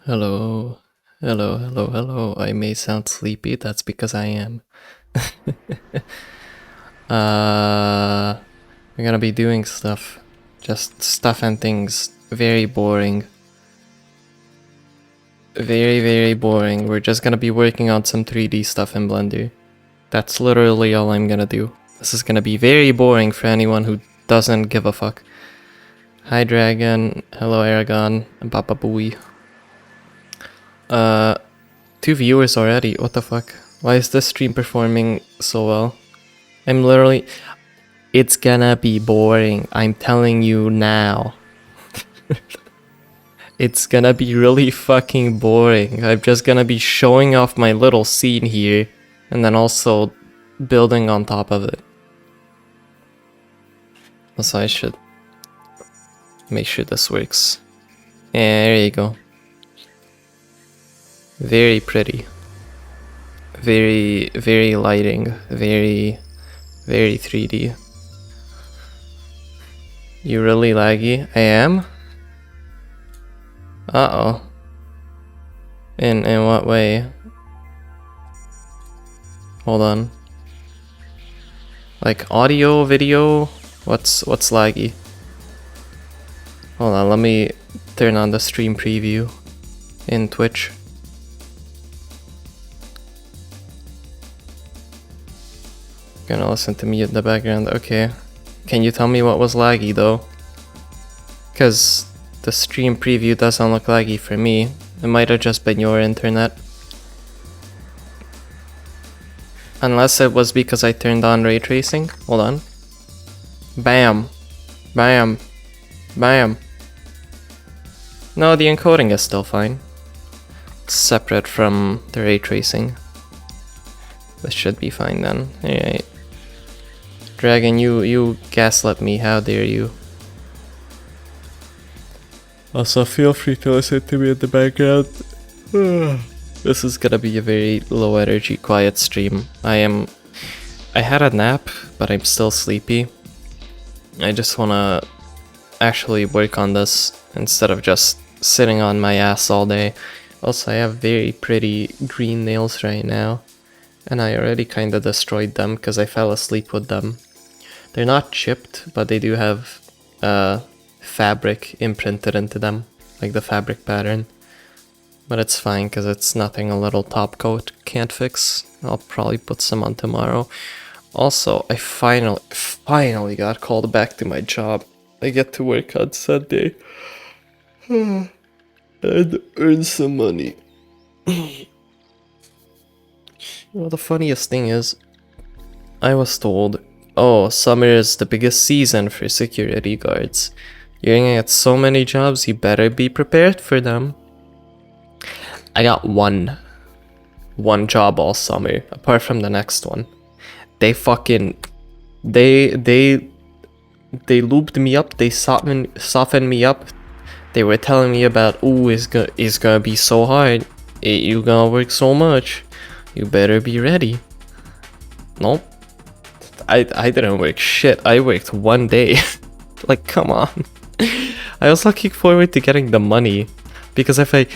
Hello. Hello, hello, hello. I may sound sleepy, that's because I am. We're gonna be doing stuff. Just stuff and things. Very boring. Very, very boring. We're just gonna be working on some 3D stuff in Blender. That's literally all I'm gonna do. This is gonna be very boring for anyone who doesn't give a fuck. Hi Dragon, hello Aragon, and Papa Booey. 2 viewers already, what the fuck? Why is this stream performing so well? I'm literally... It's gonna be boring, I'm telling you now. It's gonna be really fucking boring. I'm just gonna be showing off my little scene here, and then also building on top of it. So I should make sure this works. Yeah, there you go. Very pretty. Very, very lighting. Very, very 3D. You really laggy? I am? Uh-oh. In what way? Hold on. Like audio, video? What's laggy? Hold on, let me turn on the stream preview in Twitch. Gonna listen to me in the background, okay. Can you tell me what was laggy though? Cause the stream preview doesn't look laggy for me. It might have just been your internet. Unless it was because I turned on ray tracing. Hold on. Bam. Bam. Bam. No, the encoding is still fine. It's separate from the ray tracing. This should be fine then. Alright. Dragon, you gaslit me, how dare you. Also, feel free to listen to me in the background. This is gonna be a very low energy, quiet stream. I had a nap, but I'm still sleepy. I just wanna actually work on this instead of just sitting on my ass all day. Also, I have very pretty green nails right now, and I already kinda destroyed them because I fell asleep with them. They're not chipped, but they do have fabric imprinted into them, like the fabric pattern. But it's fine because it's nothing a little top coat can't fix. I'll probably put some on tomorrow. Also, I finally got called back to my job. I get to work on Sunday and earn some money. You know, the funniest thing is, I was told, oh, summer is the biggest season for security guards. You're gonna get so many jobs, you better be prepared for them. I got one job all summer, apart from the next one. They looped me up, they softened me up. They were telling me about, ooh, it's gonna be so hard. You gonna work so much. You better be ready. Nope. I didn't work shit. I worked one day. Like, come on. I was looking forward to getting the money. Because if I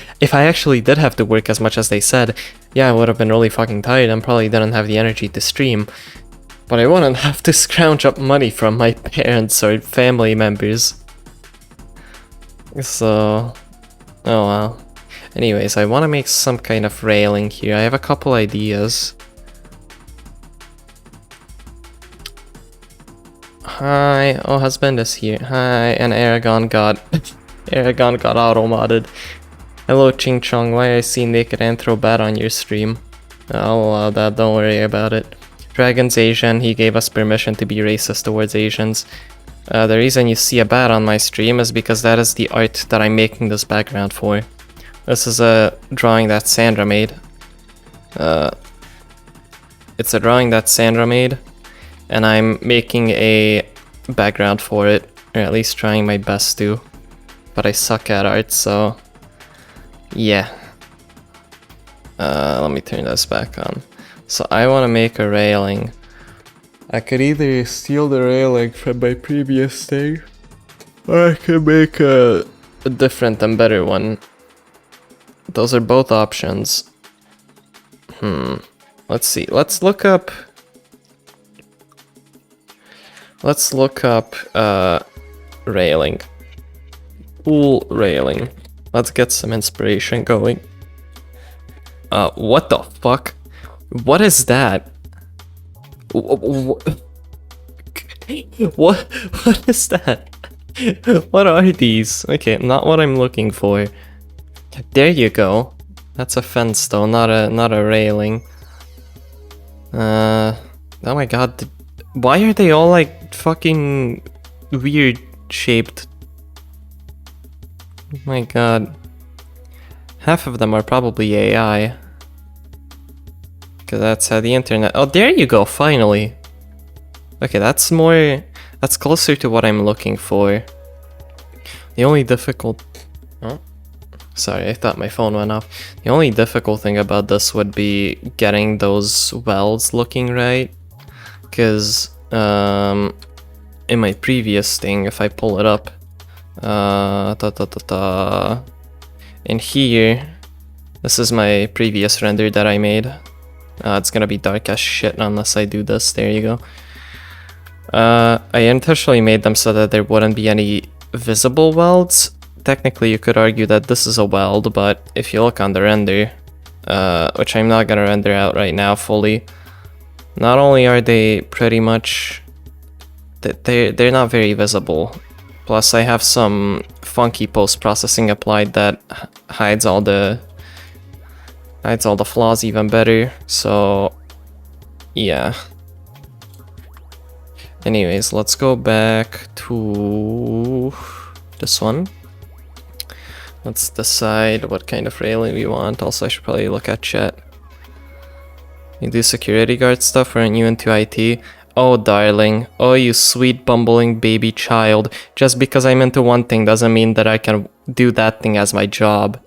actually did have to work as much as they said, yeah, I would have been really fucking tired and probably didn't have the energy to stream. But I wouldn't have to scrounge up money from my parents or family members. So, oh well. Anyways, I want to make some kind of railing here. I have a couple ideas. Hi, oh, husband is here. Hi, and Aragon got auto-modded. Hello, Ching Chong, why I see Naked Anthro Bat on your stream? I'll allow that, don't worry about it. Dragon's Asian, he gave us permission to be racist towards Asians. The reason you see a bat on my stream is because that is the art that I'm making this background for. This is a drawing that Sandra made. It's a drawing that Sandra made, and I'm making a background for it, or at least trying my best to. But I suck at art, so yeah. Let me turn this back on. So I want to make a railing. I could either steal the railing from my previous thing, or I could make a different and better one. Those are both options. Let's see. Let's look up railing. Pool railing. Let's get some inspiration going. What the fuck? What is that? What is that? What are these? Okay, not what I'm looking for. There you go. That's a fence though, not a railing. Oh my god. Why are they all like fucking weird shaped? Oh my god. Half of them are probably AI. Cause that's how the internet. Oh, there you go, finally. Okay, that's closer to what I'm looking for. The only difficult... Oh, sorry, I thought my phone went off. The only difficult thing about this would be getting those welds looking right. Cause, in my previous thing, if I pull it up, in here, this is my previous render that I made. It's gonna be dark as shit unless I do this. There you go. I intentionally made them so that there wouldn't be any visible welds. Technically, you could argue that this is a weld, but if you look on the render, which I'm not gonna render out right now fully, not only are they pretty much... they're not very visible. Plus, I have some funky post-processing applied that hides all the flaws even better. So, yeah. Anyways, let's go back to this one. Let's decide what kind of railing we want. Also, I should probably look at chat. You do security guard stuff, aren't you into IT? Oh, darling. Oh, you sweet bumbling baby child. Just because I'm into one thing doesn't mean that I can do that thing as my job.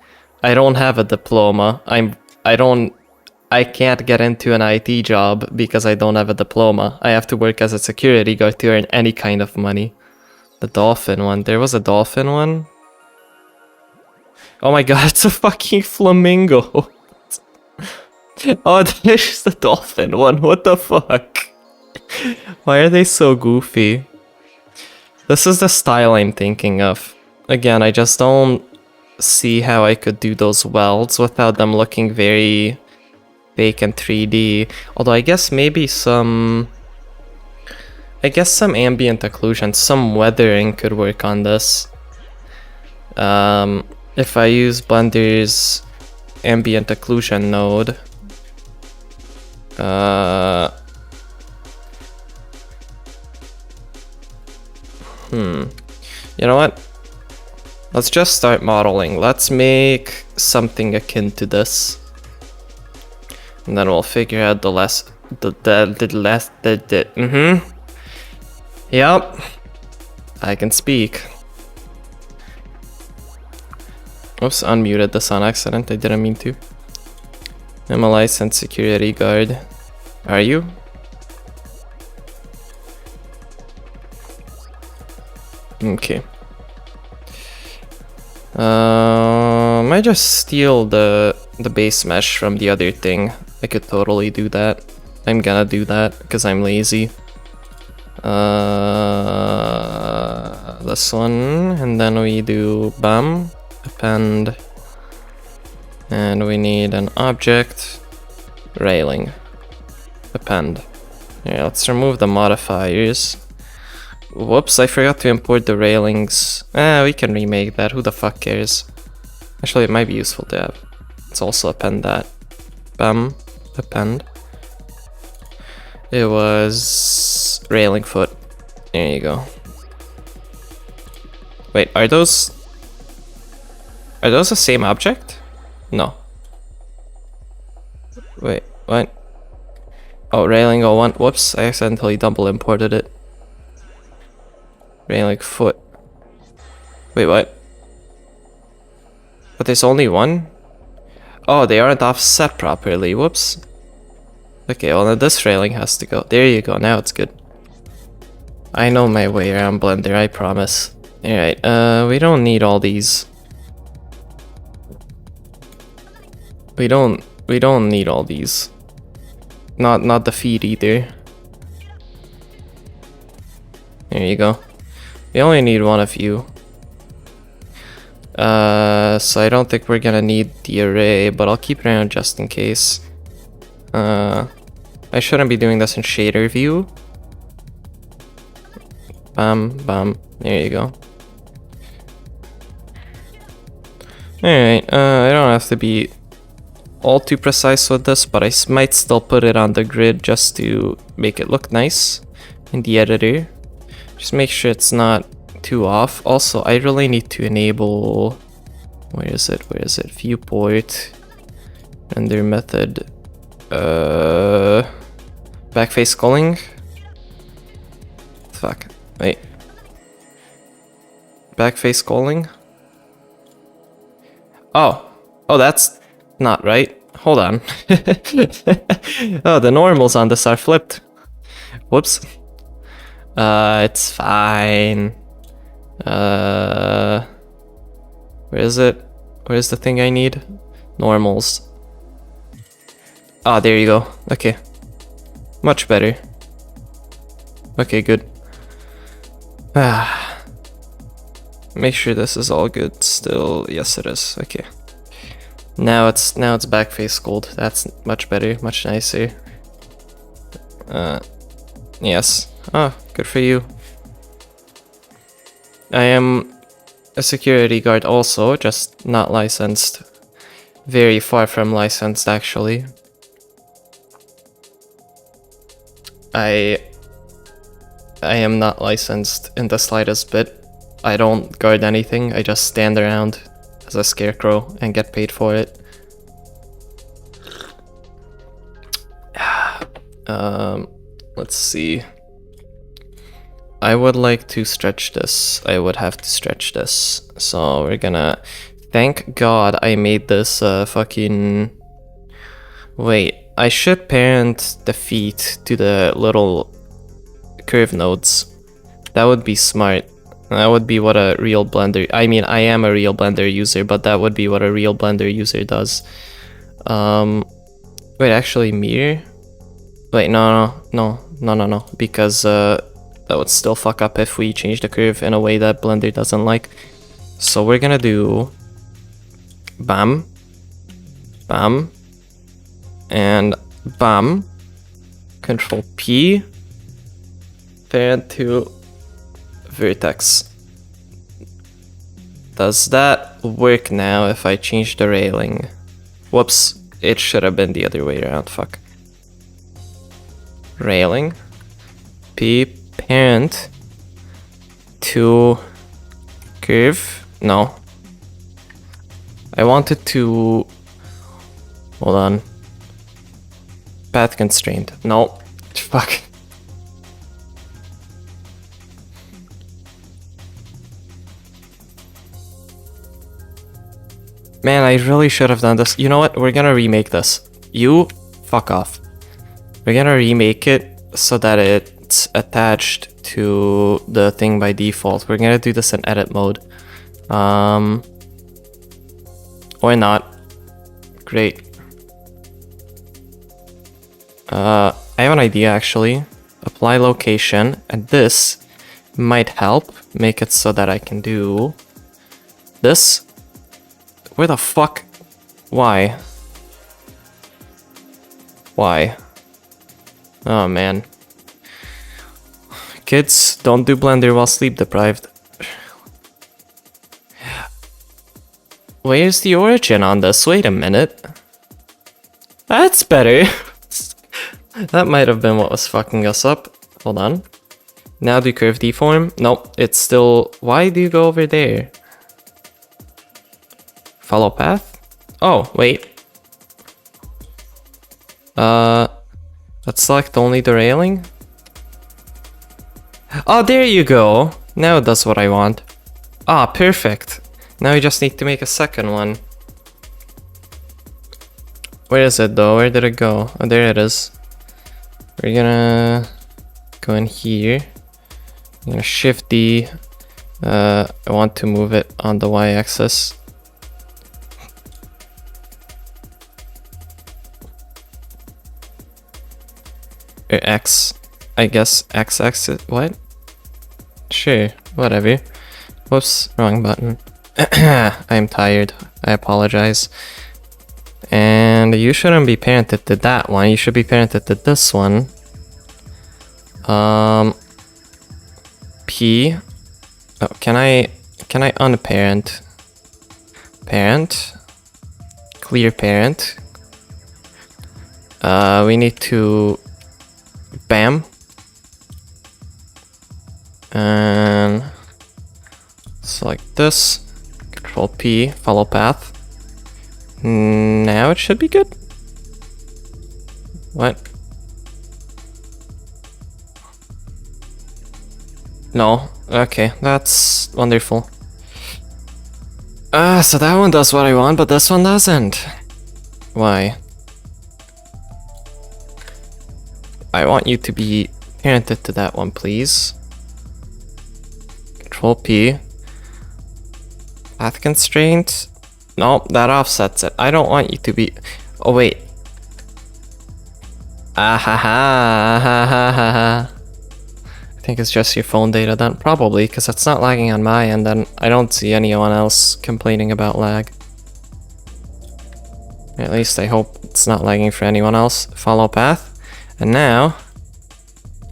I don't have a diploma. I can't get into an IT job because I don't have a diploma. I have to work as a security guard to earn any kind of money. The dolphin one. There was a dolphin one? Oh my god, it's a fucking flamingo. Oh, there's the dolphin one. What the fuck? Why are they so goofy? This is the style I'm thinking of. Again, I just don't see how I could do those welds without them looking very fake and 3D. Although I guess maybe some ambient occlusion, some weathering could work on this. If I use Blender's ambient occlusion node, you know what? Let's just start modeling. Let's make something akin to this. And then we'll figure out Yep. I can speak. Oops, unmuted this on accident. I didn't mean to. I'm a licensed security guard. Are you? Okay. Might just steal the base mesh from the other thing. I could totally do that. I'm gonna do that because I'm lazy. This one, and then we do BAM, append, and we need an object, railing, append. Yeah, let's remove the modifiers. Whoops, I forgot to import the railings. We can remake that, who the fuck cares? Actually, it might be useful to have. Let's also append that. BAM, append. It was railing foot. There you go. Wait, are those the same object? No. Wait, what? Oh, railing 01. Whoops, I accidentally double imported it. Railing foot. Wait, what? But there's only one? Oh, they aren't offset properly. Whoops. Okay, well then this railing has to go. There you go, now it's good. I know my way around Blender, I promise. Alright, we don't need all these. We don't need all these. Not the feet either. There you go. We only need one of you. So I don't think we're gonna need the array, but I'll keep it around just in case. I shouldn't be doing this in shader view. Bam, bam. There you go. Alright, I don't have to be all too precise with this, but I might still put it on the grid just to make it look nice in the editor. Just make sure it's not too off. Also, I really need to enable... Where is it? Viewport. Render method. Backface culling. Fuck. Wait. Backface culling? Oh, that's not right. Hold on. Oh, the normals on this are flipped. Whoops. It's fine. Where is it? Where's the thing I need? Normals. Ah, there you go. Okay. Much better. Okay, good. Make sure this is all good still. Yes, it is. Okay. Now it's backface gold. That's much better, much nicer. Yes. Oh, good for you. I am a security guard also, just not licensed. Very far from licensed, actually. I am not licensed in the slightest bit. I don't guard anything, I just stand around as a scarecrow and get paid for it. Let's see. I would like to stretch this. I would have to stretch this. So we're gonna... Thank God I made this fucking... Wait, I should parent the feet to the little curve nodes. That would be smart. That would be what a real Blender... I mean, I am a real Blender user, but that would be what a real Blender user does. Wait, actually, mirror? Wait, no. Because that would still fuck up if we change the curve in a way that Blender doesn't like. So we're gonna do... Bam. Bam. And bam. Control P. Parent to vertex. Does that work now if I change the railing? Whoops, it should have been the other way around, fuck. Railing. P parent to curve. No. I wanted to... Hold on. Path constraint. No. Fuck. Man, I really should have done this. You know what? We're gonna remake this. You fuck off. We're gonna remake it so that it's attached to the thing by default. We're gonna do this in edit mode. Or not. Great. I have an idea actually. Apply location, and this might help make it so that I can do this. Where the fuck? Why? Why? Oh man. Kids, don't do Blender while sleep deprived. Where's the origin on this? Wait a minute. That's better. That might have been what was fucking us up. Hold on. Now do curve deform. Nope, it's still... Why do you go over there? Follow path? Oh, wait. Let's select only the railing. Oh, there you go. Now it does what I want. Ah, perfect. Now we just need to make a second one. Where is it though? Where did it go? Oh, there it is. We're gonna go in here. I'm gonna shift D. I want to move it on the y-axis. Or X, I guess. XX, what? Sure, whatever. Whoops, wrong button. I'm tired. I apologize. And you shouldn't be parented to that one. You should be parented to this one. P. Oh, can I unparent? Parent. Clear parent. We need to bam. And select this. Control P, follow path. Now it should be good. What? No. Okay, that's wonderful. So that one does what I want, but this one doesn't. Why? I want you to be parented to that one, please. Control P. Path constraint. No, that offsets it. I don't want you to be... Oh, wait. Ah ha ha ha ha ha ha. I think it's just your phone data then. Probably, because it's not lagging on my end, and I don't see anyone else complaining about lag. At least I hope it's not lagging for anyone else. Follow path. And now...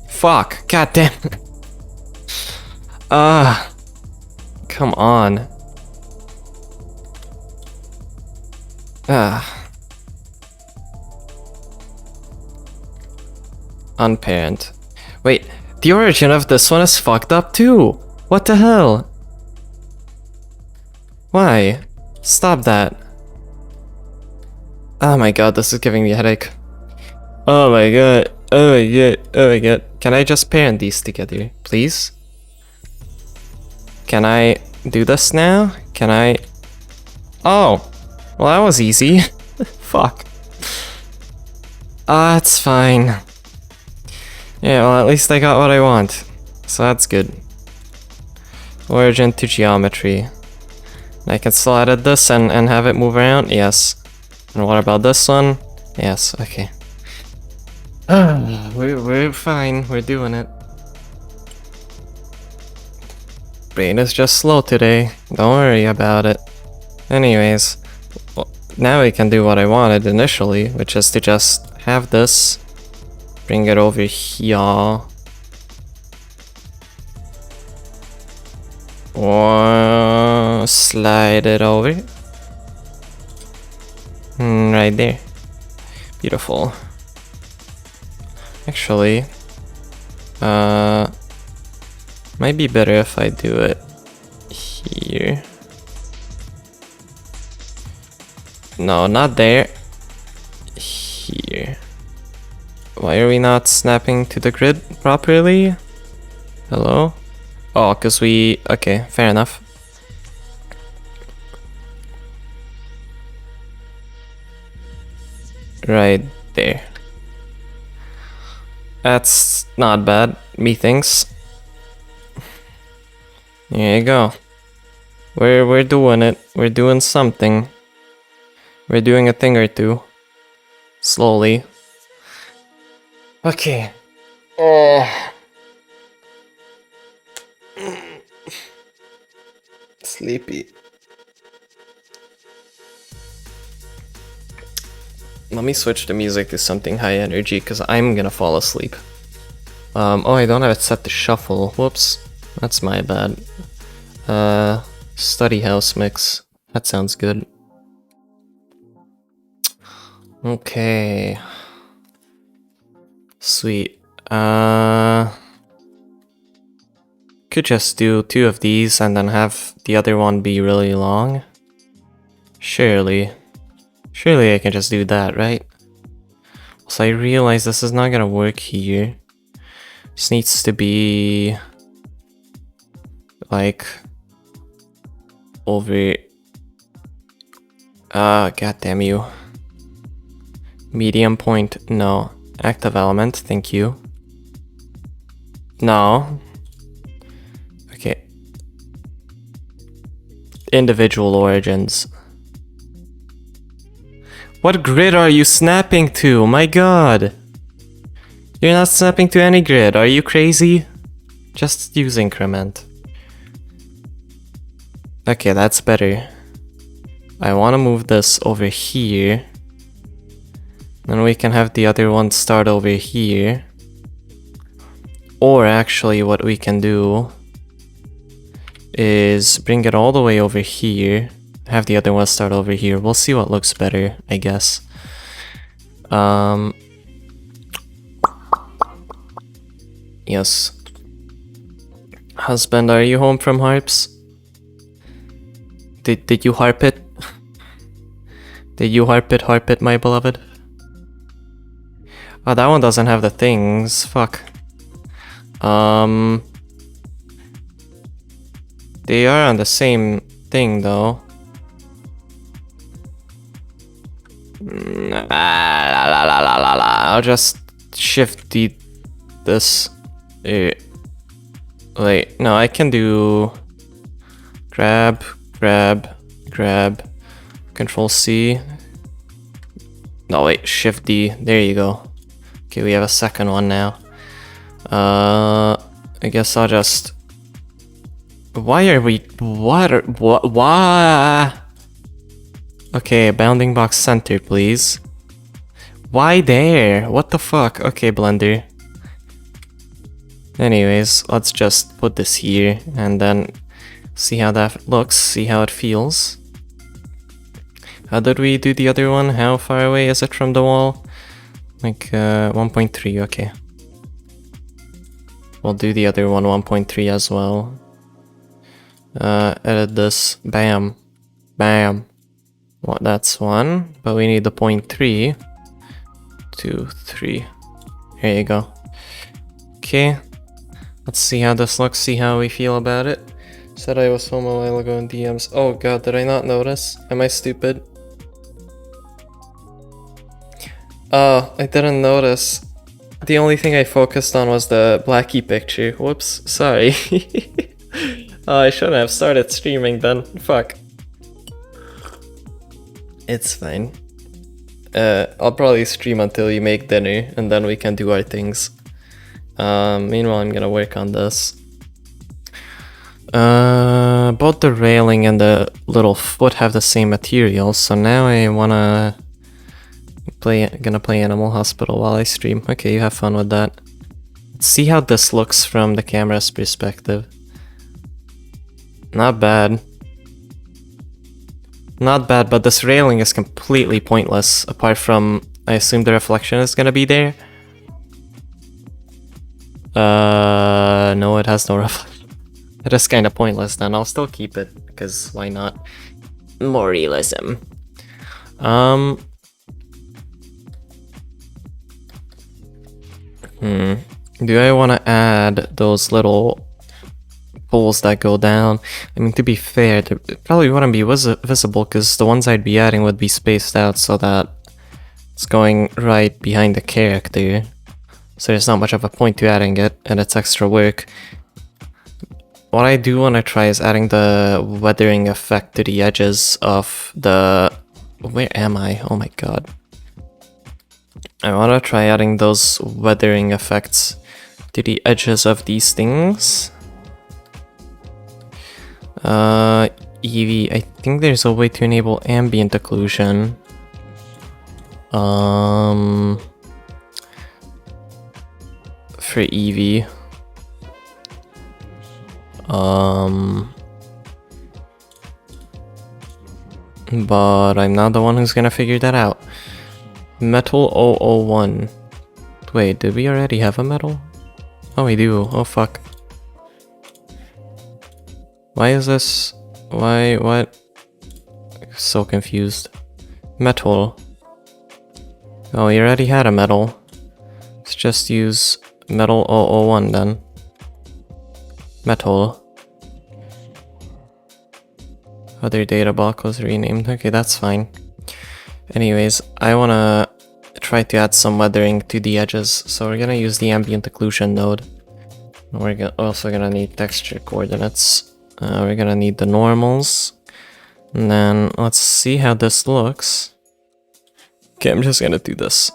Fuck! God damn it! Come on. Unparent. Wait, the origin of this one is fucked up too! What the hell? Why? Stop that. Oh my god, this is giving me a headache. Oh my god, oh my god, oh my god. Can I just parent these together, please? Can I do this now? Can I... Oh! Well, that was easy. Fuck. It's fine. Yeah, well, at least I got what I want. So that's good. Origin to geometry. I can still edit this and have it move around? Yes. And what about this one? Yes, okay. We're fine, we're doing it. Brain is just slow today, don't worry about it. Anyways, well, now we can do what I wanted initially, which is to just have this, bring it over here. Or slide it over. Right there. Beautiful. Actually, might be better if I do it here. No, not there. Here. Why are we not snapping to the grid properly? Hello? Oh, cause we... Okay, fair enough. Right there. That's not bad, methinks. There you go. We're doing it. We're doing something. We're doing a thing or two. Slowly. Okay. Sleepy. Let me switch the music to something high energy because I'm gonna fall asleep. Oh, I don't have it set to shuffle. Whoops. That's my bad. Study house mix. That sounds good. Okay. Sweet. Could just do 2 of these and then have the other one be really long. Surely I can just do that, right? So I realize this is not gonna work here. This needs to be like over. God damn you. Medium point, no. Active element, thank you. No. Okay. Individual origins. What grid are you snapping to? My god. You're not snapping to any grid, are you crazy? Just use increment. Okay, that's better. I want to move this over here. Then we can have the other one start over here. Or actually what we can do is bring it all the way over here. Have the other one start over here. We'll see what looks better, I guess. Yes. Husband, are you home from harps? Did you harp it? Did you harp it, my beloved? Oh, that one doesn't have the things. Fuck. They are on the same thing, though. I'll just shift this. Wait, no, I can do grab, Control C. No, wait, Shift D. There you go. Okay, we have a second one now. I guess I'll just. Why are we? What? Why? Okay, bounding box center, please. Why there? What the fuck? Okay, Blender. Anyways, let's just put this here and then see how that looks, see how it feels. How did we do the other one? How far away is it from the wall? Like 1.3, okay. We'll do the other one 1.3 as well. Edit this. Bam. Bam. Well, that's one, but we need the 0.3. 2, 3. Here you go. Okay. Let's see how this looks, see how we feel about it. Said I was home a while ago in DMs. Oh god, did I not notice? Am I stupid? Oh, I didn't notice. The only thing I focused on was the Blackie picture. Whoops, sorry. Oh, I shouldn't have started streaming then. Fuck. It's fine. I'll probably stream until you make dinner, and then we can do our things. Meanwhile, I'm gonna work on this. Both the railing and the little foot have the same material, so now I wanna gonna play Animal Hospital while I stream. Okay, you have fun with that. Let's see how this looks from the camera's perspective. Not bad. Not bad, but this railing is completely pointless, apart from, I assume the reflection is gonna be there. No, it has no reflection. It is kinda pointless then, I'll still keep it, because why not? More realism. Do I want to add those little poles that go down? I mean, to be fair, they probably wouldn't be visible because the ones I'd be adding would be spaced out so that it's going right behind the character. So there's not much of a point to adding it, and it's extra work. What I do want to try is adding the weathering effect to the edges of the... Where am I? Oh my god. I want to try adding those weathering effects to the edges of these things. Eevee, I think there's a way to enable ambient occlusion. For Eevee. But I'm not the one who's gonna figure that out. Metal 001. Wait, did we already have a metal? Oh, we do. Oh, fuck. Why is this? Why? What? So confused. Metal. Oh, we already had a metal. Let's just use metal 001 then. Metal. Other data block was renamed. Okay, that's fine. Anyways, I wanna try to add some weathering to the edges, so we're gonna use the ambient occlusion node. We're also gonna need texture coordinates. We're gonna need the normals. And then let's see how this looks. Okay, I'm just gonna do this.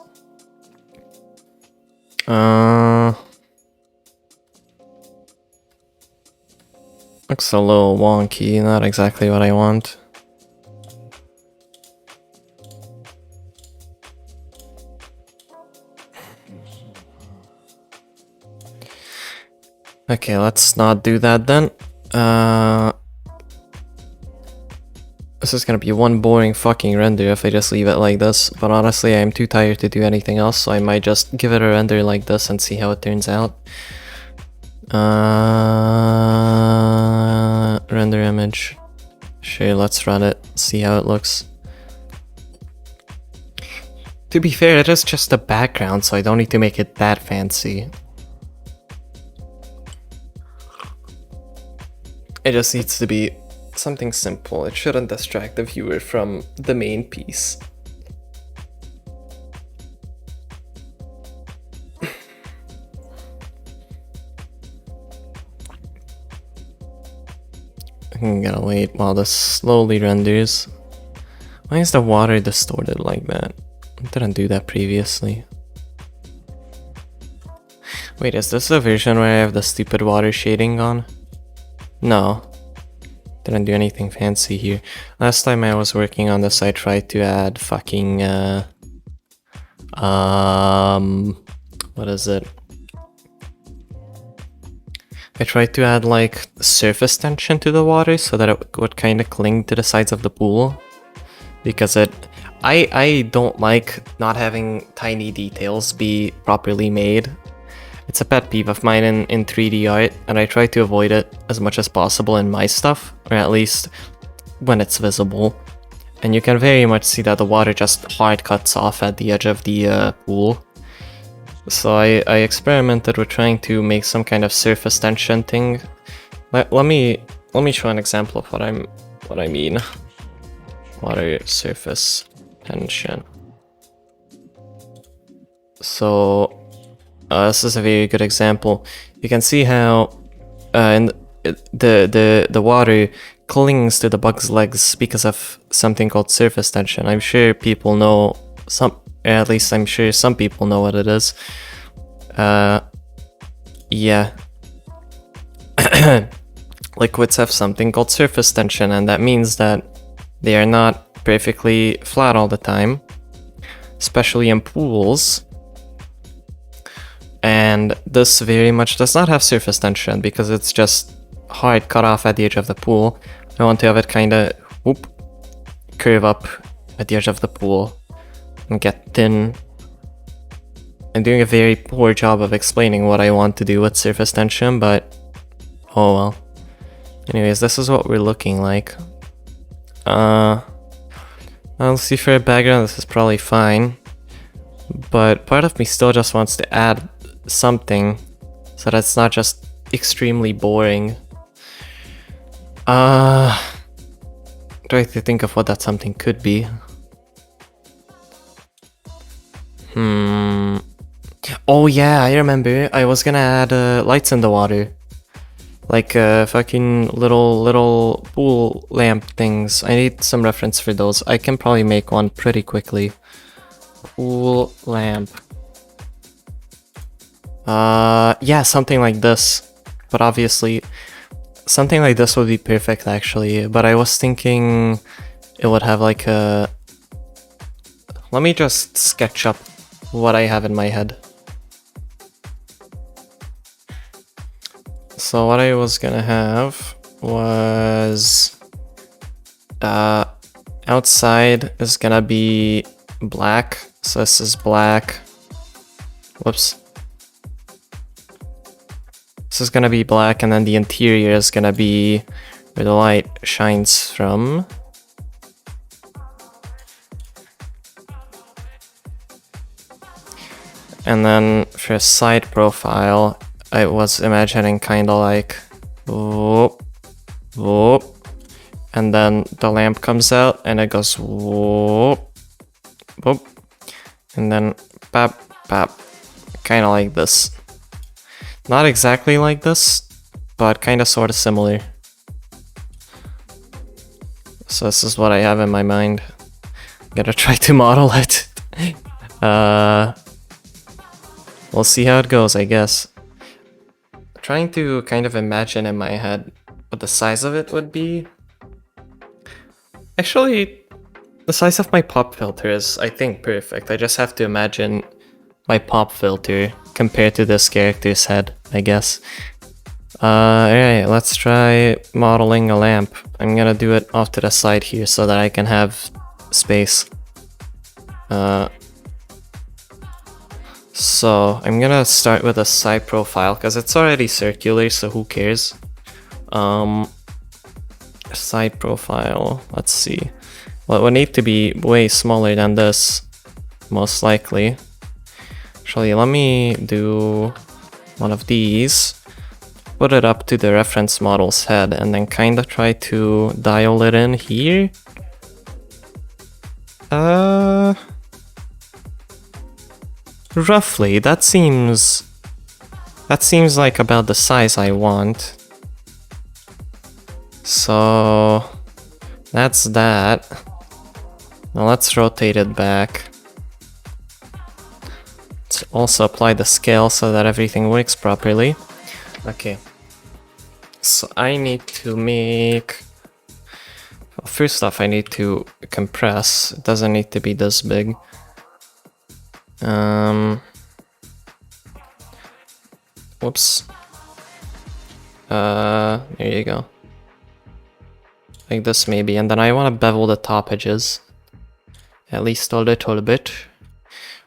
Looks a little wonky, not exactly what I want. Okay, let's not do that then. This is gonna be one boring fucking render if I just leave it like this, but honestly I'm too tired to do anything else, so I might just give it a render like this and see how it turns out. Render image. Sure, let's run it, see how it looks. To be fair, it is just a background, so I don't need to make it that fancy. It just needs to be something simple. It shouldn't distract the viewer from the main piece. I'm gonna wait while this slowly renders. Why is the water distorted like that? I didn't do that previously. Wait, is this the version where I have the stupid water shading on? No. Didn't do anything fancy here. Last time I was working on this, I tried to add fucking, what is it? I tried to add like surface tension to the water so that it would kind of cling to the sides of the pool. Because I don't like not having tiny details be properly made. It's a pet peeve of mine in 3D art, and I try to avoid it as much as possible in my stuff, or at least when it's visible. And you can very much see that the water just hard cuts off at the edge of the pool. So I experimented with trying to make some kind of surface tension thing. Let me show an example of what I mean. Water surface tension. So this is a very good example. You can see how the water clings to the bug's legs because of something called surface tension. I'm sure people know at least I'm sure some people know what it is. Yeah. Liquids have something called surface tension, and that means that they are not perfectly flat all the time, especially in pools. And this very much does not have surface tension because it's just hard cut off at the edge of the pool. I want to have it kind of curve up at the edge of the pool and get thin. I'm doing a very poor job of explaining what I want to do with surface tension, but oh well. Anyways, this is what we're looking like. I'll see, for a background this is probably fine, but part of me still just wants to add something so that it's not just extremely boring. Try to think of what that something could be. Oh yeah, I remember. I was gonna add lights in the water. Like fucking little pool lamp things. I need some reference for those. I can probably make one pretty quickly. Pool lamp. Yeah, something like this. But obviously, something like this would be perfect actually. But I was thinking it would have like a... Let me just sketch up what I have in my head. So what I was gonna have was outside is gonna be black. So this is black. Whoops. This is gonna be black, and then the interior is gonna be where the light shines from. And then for a side profile, I was imagining kind of like whoop, whoop, and then the lamp comes out and it goes whoop, whoop, and then pap, pap, kind of like this. Not exactly like this, but kind of sort of similar. So this is what I have in my mind. I'm gonna try to model it. We'll see how it goes, I guess. Trying to kind of imagine in my head what the size of it would be. Actually, the size of my pop filter is, I think, perfect. I just have to imagine my pop filter compared to this character's head, I guess. Alright, let's try modeling a lamp. I'm gonna do it off to the side here so that I can have space. So I'm gonna start with a side profile because it's already circular, so who cares? Side profile, let's see. Well, it would need to be way smaller than this, most likely. Actually, let me do one of these. Put it up to the reference model's head and then kind of try to dial it in here. Roughly, that seems like about the size I want. So that's that. Now let's rotate it back. Let's also apply the scale so that everything works properly. Okay. So I need to make... Well, first off, I need to compress. It doesn't need to be this big. Whoops. There you go. Like this maybe, and then I want to bevel the top edges. At least a little bit.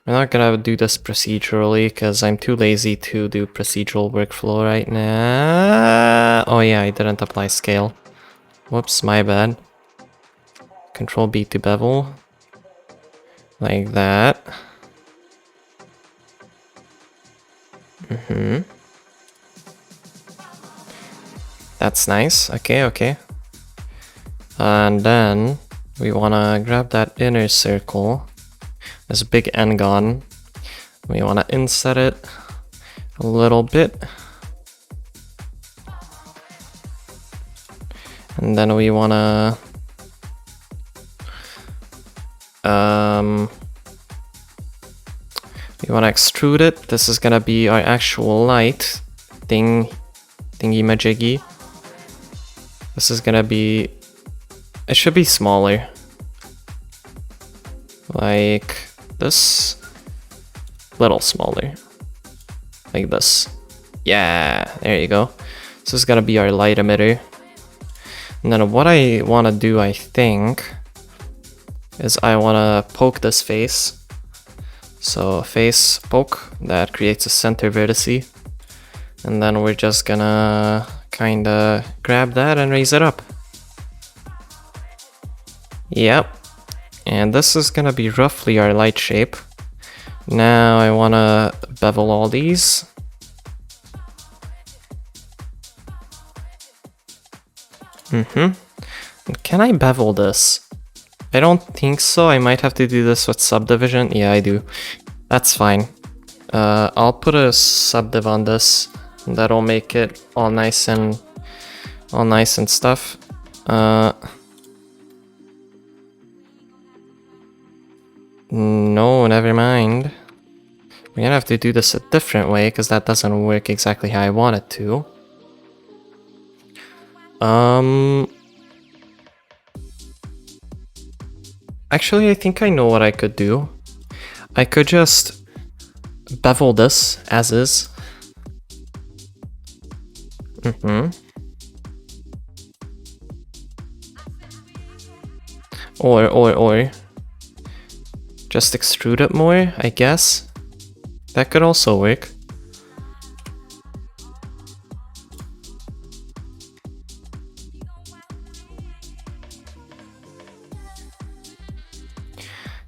We're not gonna do this procedurally because I'm too lazy to do procedural workflow right now. Oh yeah, I didn't apply scale. Whoops, my bad. Control B to bevel. Like that. That's nice. Okay, okay. And then we wanna grab that inner circle. This big n-gon. We wanna inset it a little bit. And then we wanna extrude it. This is gonna be our actual light thingy-majiggy. This is gonna be, it should be smaller. Like this, little smaller. Like this. Yeah, there you go. This is gonna be our light emitter. And then what I wanna do, I think, is I wanna poke this face. So face poke, that creates a center vertice. And then we're just gonna kinda grab that and raise it up. Yep. And this is gonna be roughly our light shape. Now I wanna bevel all these. Can I bevel this? I don't think so. I might have to do this with subdivision. Yeah, I do. That's fine. I'll put a subdiv on this. That'll make it all nice and stuff. No, never mind. We're gonna have to do this a different way because that doesn't work exactly how I want it to. Actually, I think I know what I could do. I could just bevel this as is. Or just extrude it more, I guess. That could also work.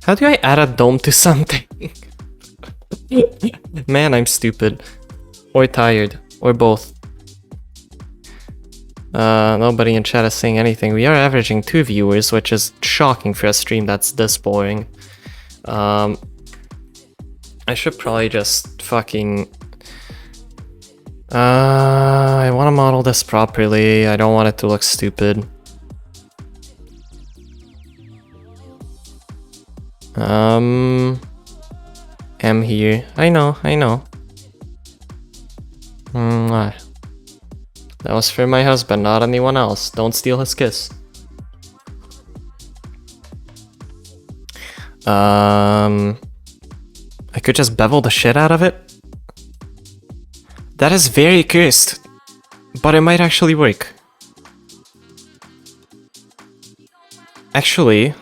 How do I add a dome to something? Man, I'm stupid. Or tired. Or both. Nobody in chat is saying anything. We are averaging 2 viewers, which is shocking for a stream that's this boring. I should probably just fucking... I want to model this properly. I don't want it to look stupid. M here. I know. Mwah. That was for my husband, not anyone else. Don't steal his kiss. I could just bevel the shit out of it. That is very cursed, but it might actually work. Actually,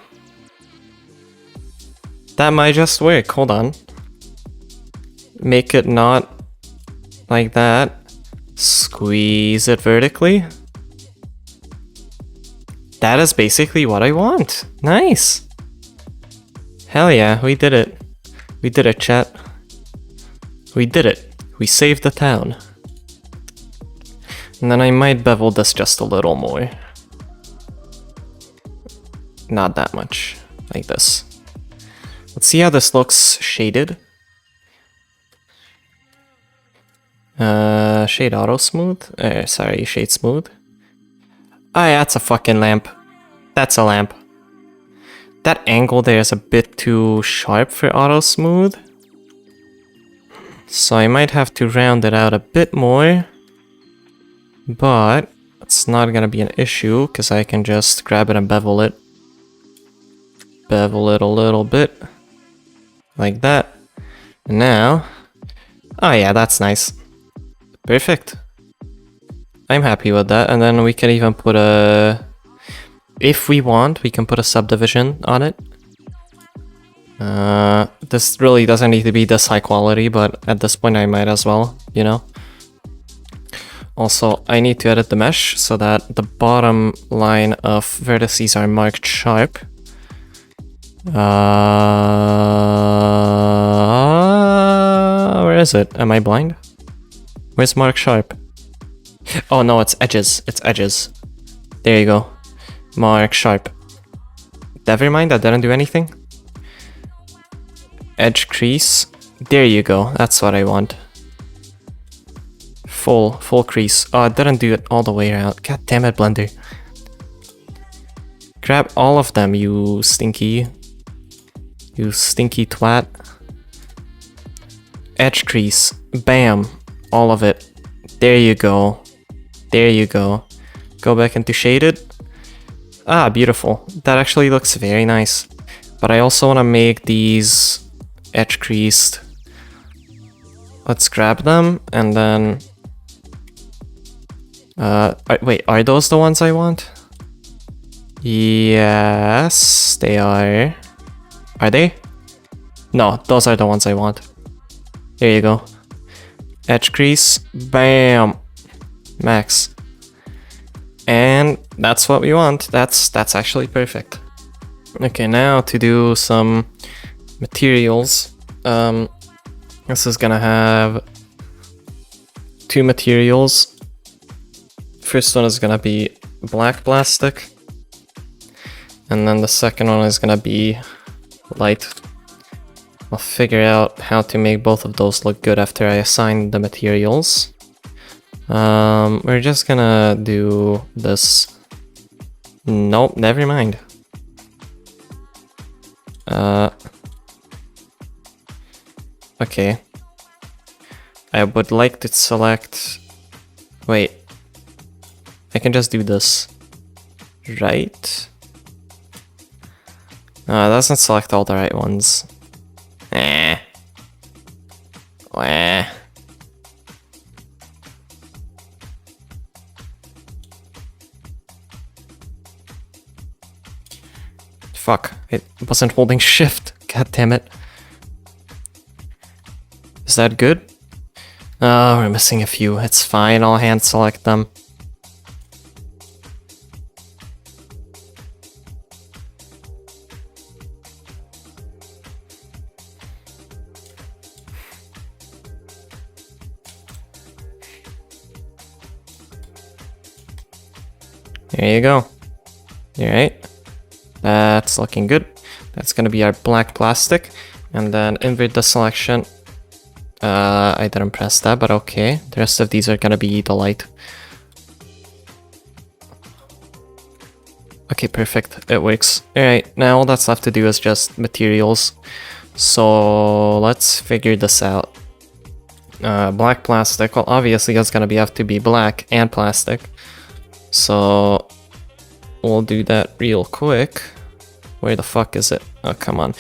that might just work. Hold on. Make it not like that. Squeeze it vertically. That is basically what I want. Nice. Hell yeah, we did it. We did it, chat. We did it. We saved the town. And then I might bevel this just a little more. Not that much. Like this. Let's see how this looks shaded. Shade auto smooth? Sorry, shade smooth. Oh yeah, that's a fucking lamp. That's a lamp. That angle there is a bit too sharp for auto smooth. So I might have to round it out a bit more. But it's not gonna be an issue because I can just grab it and bevel it. Bevel it a little bit. Like that. And now... Oh yeah, that's nice. Perfect. I'm happy with that. And then we can even put a... If we want, we can put a subdivision on it. This really doesn't need to be this high quality, but at this point I might as well, you know? Also, I need to edit the mesh so that the bottom line of vertices are marked sharp. Where is it? Am I blind? Where's mark sharp? Oh no, it's edges. It's edges. There you go. Mark sharp. Never mind, that didn't do anything. Edge crease. There you go. That's what I want. Full crease. Oh, it didn't do it all the way around. God damn it, Blender. Grab all of them, you stinky twat. Edge crease. Bam. All of it. There you go. There you go. Go back into shaded. Ah, beautiful. That actually looks very nice. But I also want to make these edge creased. Let's grab them and then... wait, are those the ones I want? Yes, they are. Are they? No, those are the ones I want. There you go. Edge crease. Bam. Max. And that's what we want. That's actually perfect. Okay, now to do some materials. This is gonna have two materials. First one is gonna be black plastic. And then the second one is gonna be light. I'll figure out how to make both of those look good after I assign the materials. We're just gonna do this. Nope, never mind. Okay. I would like to select... Wait. I can just do this. Right? No, it doesn't select all the right ones. Wah. Fuck, it wasn't holding shift. God damn it. Is that good? Oh, we're missing a few. It's fine, I'll hand select them. There you go. Alright. That's looking good. That's gonna be our black plastic. And then invert the selection. I didn't press that, but okay. The rest of these are gonna be the light. Okay, perfect. It works. Alright, now all that's left to do is just materials. So let's figure this out. Black plastic. Well, obviously it's gonna have to be black and plastic. So we'll do that real quick. Where the fuck is it? Oh, come on.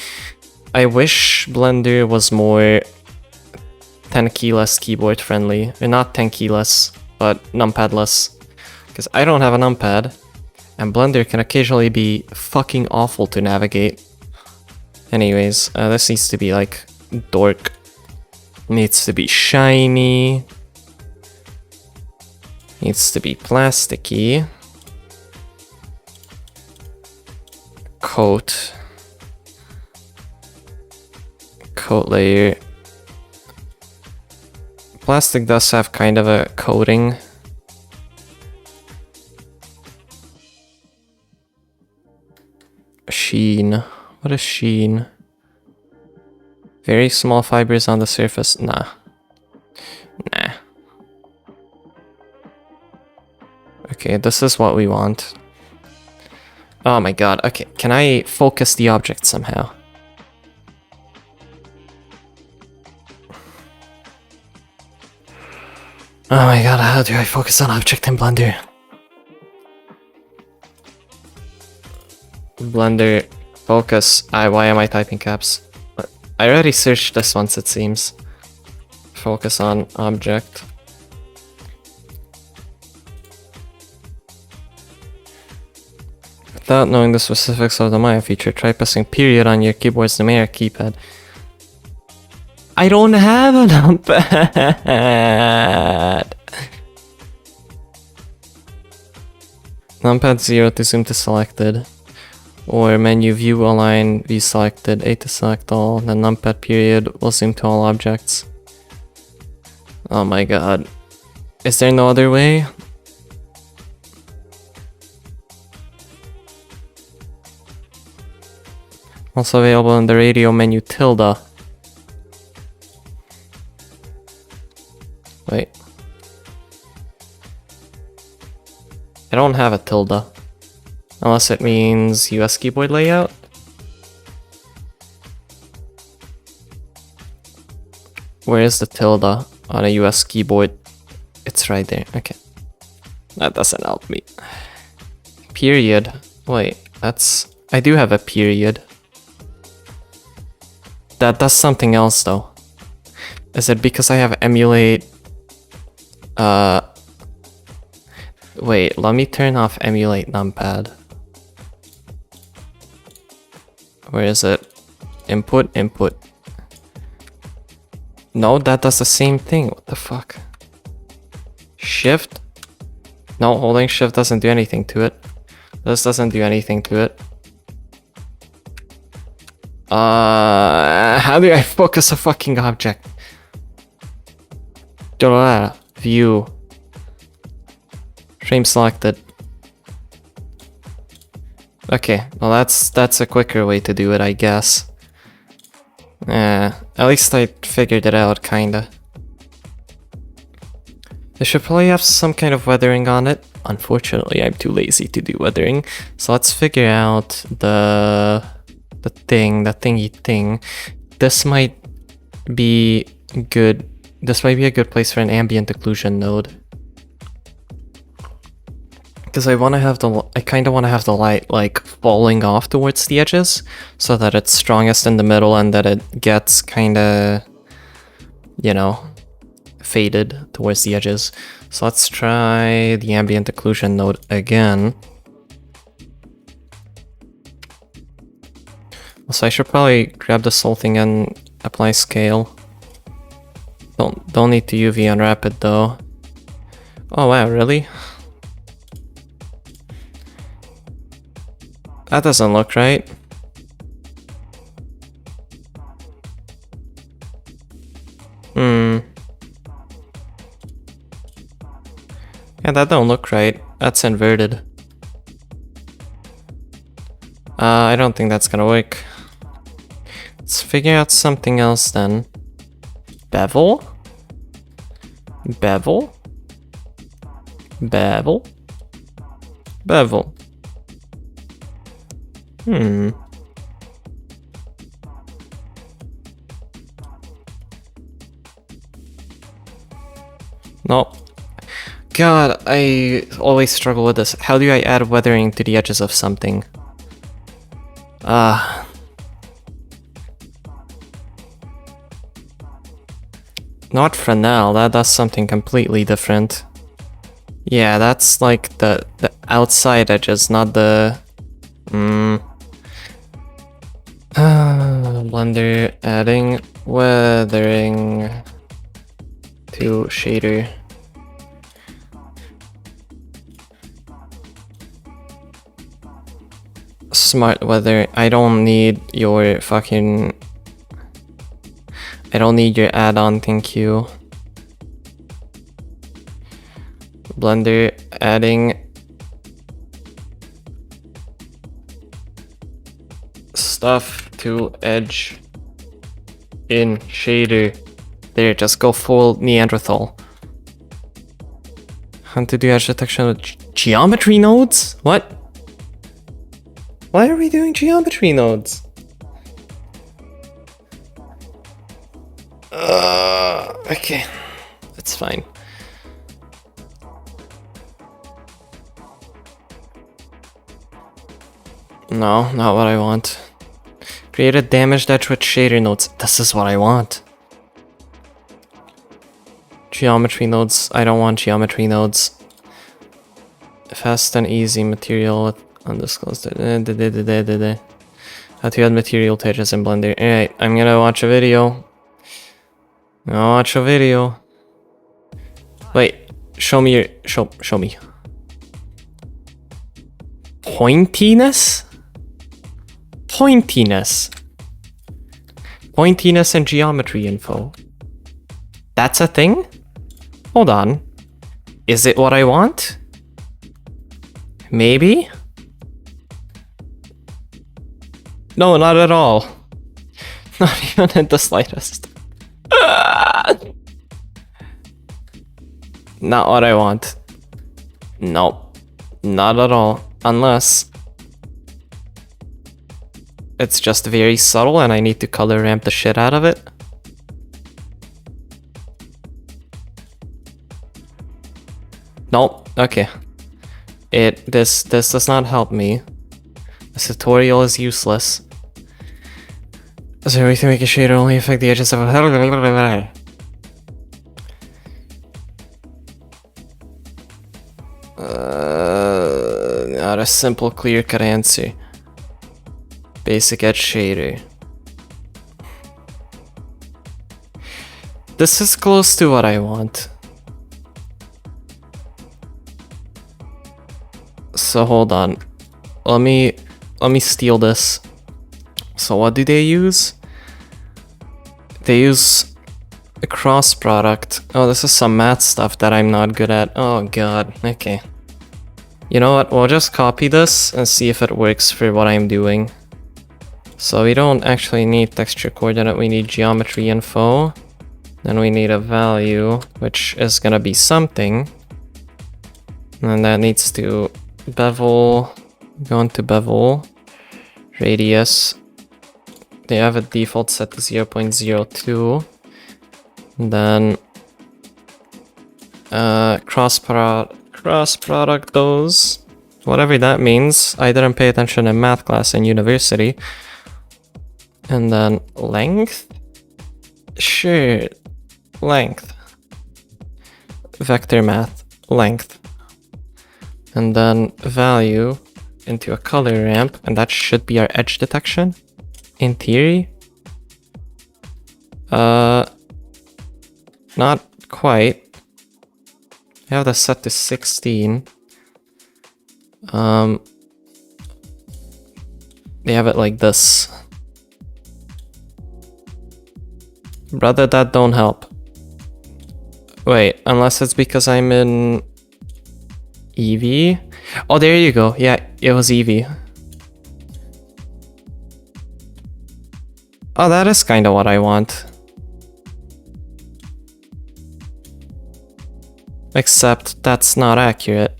I wish Blender was more 10 keyless keyboard friendly. Or not 10 keyless, but numpadless. Because I don't have a numpad. And Blender can occasionally be fucking awful to navigate. Anyways, this needs to be like dork. Needs to be shiny. Needs to be plasticky. Coat. Coat layer. Plastic does have kind of a coating. Sheen. What is sheen? Very small fibers on the surface. Nah. Nah. Okay, this is what we want. Oh my god. Okay, can I focus the object somehow? Oh my god, how do I focus on object in Blender? Blender, focus. Why am I typing caps? I already searched this once, it seems. Focus on object. Without knowing the specifics of the Maya feature, try pressing period on your keyboard's numeric keypad. I don't have a numpad! Numpad 0 to zoom to selected. Or menu view align, view selected, A to select all, then numpad period will zoom to all objects. Oh my god. Is there no other way? Also available in the radio menu tilde. Wait. I don't have a tilde. Unless it means US keyboard layout. Where is the tilde on a US keyboard? It's right there. Okay. That doesn't help me. Period. Wait, that's... I do have a period. That does something else though. Is it because I have emulate... Wait, let me turn off emulate numpad. Where is it? Input, input. No, that does the same thing. What the fuck? Shift? No, holding shift doesn't do anything to it. This doesn't do anything to it. How do I focus a fucking object? View. Frame selected. Okay, well that's a quicker way to do it, I guess. At least I figured it out, kinda. They should probably have some kind of weathering on it. Unfortunately, I'm too lazy to do weathering. So let's figure out the thingy thing. This might be good. This might be a good place for an ambient occlusion node. Because I kind of want to have the light like falling off towards the edges so that it's strongest in the middle and that it gets kind of, you know, faded towards the edges. So let's try the ambient occlusion node again. So I should probably grab this whole thing and apply scale. Don't need to UV unwrap it though. Oh wow, really? That doesn't look right. Yeah, that don't look right. That's inverted. I don't think that's gonna work. Let's figure out something else then. Bevel? Bevel? Bevel? Bevel. No. God, I always struggle with this. How do I add weathering to the edges of something? Not Fresnel, that does something completely different. Yeah, that's like the outside edges, not the... Blender adding weathering to shader. Smart weather. I don't need your fucking... I don't need your add-on, thank you. Blender adding stuff to edge in shader. There, just go full Neanderthal. How to do edge detection with geometry nodes? What? Why are we doing geometry nodes? Okay, that's fine. No, not what I want. Create a damaged edge with shader nodes. This is what I want. Geometry nodes. I don't want geometry nodes. Fast and easy material with undisclosed. How to add material to edges in Blender. Alright, I'm gonna watch a video. I'll watch a video. Wait, show me your... Show me. Pointiness? Pointiness. Pointiness and geometry info. That's a thing? Hold on. Is it what I want? Maybe? No, not at all. Not even in the slightest. Not what I want. Nope. Not at all. Unless it's just very subtle and I need to color ramp the shit out of it. Nope. Okay. This does not help me. This tutorial is useless. Is there a way to make a shader only affect the edges of a... Not a simple clear-cut answer. Basic edge shader. This is close to what I want. So hold on. Let me steal this. So what do they use? They use a cross product. Oh, this is some math stuff that I'm not good at. Oh god, okay. You know what, we'll just copy this and see if it works for what I'm doing. So we don't actually need texture coordinate, we need geometry info. Then we need a value, which is gonna be something. And that needs to bevel, go into bevel, radius. They have a default set to 0.02. Then cross product those, whatever that means. I didn't pay attention in math class in university. And then length, sure, length, vector math, length, and then value into a color ramp, and that should be our edge detection in theory. Not quite. I have this set to 16. They have it like this. Brother, that don't help. Wait, unless it's because I'm in Eevee. Oh, there you go. Yeah, it was Eevee. Oh, that is kind of what I want. Except that's not accurate.